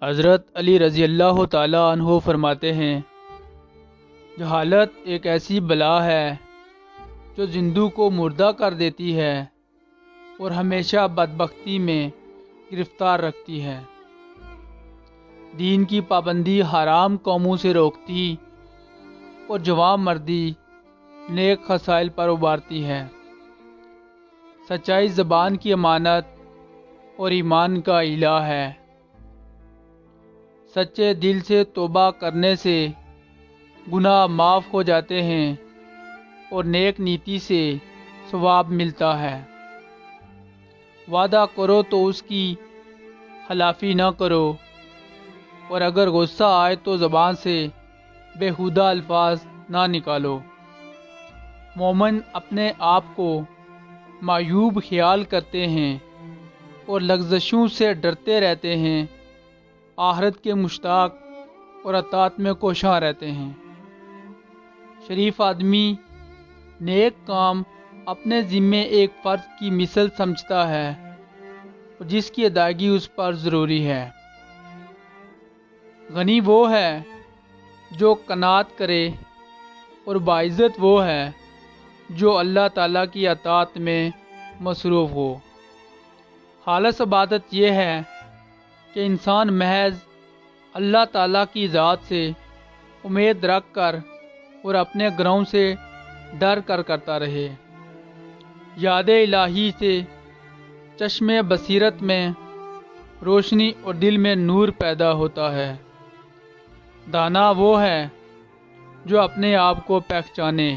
حضرت علی رضی اللہ تعالی عنہ فرماتے ہیں، جہالت ایک ایسی بلا ہے جو زندو کو مردہ کر دیتی ہے اور ہمیشہ بدبختی میں گرفتار رکھتی ہے۔ دین کی پابندی حرام قوموں سے روکتی اور جوان مردی نیک خصائل پر ابارتی ہے۔ سچائی زبان کی امانت اور ایمان کا الہ ہے۔ سچے دل سے توبہ کرنے سے گناہ معاف ہو جاتے ہیں اور نیک نیتی سے ثواب ملتا ہے۔ وعدہ کرو تو اس کی خلافی نہ کرو، اور اگر غصہ آئے تو زبان سے بیہودہ الفاظ نہ نکالو۔ مومن اپنے آپ کو معیوب خیال کرتے ہیں اور لغزشوں سے ڈرتے رہتے ہیں، آخرت کے مشتاق اور اطاعت میں کوشاں رہتے ہیں۔ شریف آدمی نیک کام اپنے ذمے ایک فرض کی مثل سمجھتا ہے اور جس کی ادائیگی اس پر ضروری ہے۔ غنی وہ ہے جو قناعت کرے، اور باعزت وہ ہے جو اللہ تعالیٰ کی اطاعت میں مصروف ہو۔ خالص عبادت یہ ہے کہ انسان محض اللہ تعالیٰ کی ذات سے امید رکھ کر اور اپنے گناہوں سے ڈر کر کرتا رہے۔ یاد الہی سے چشم بصیرت میں روشنی اور دل میں نور پیدا ہوتا ہے۔ دانا وہ ہے جو اپنے آپ کو پہچانے۔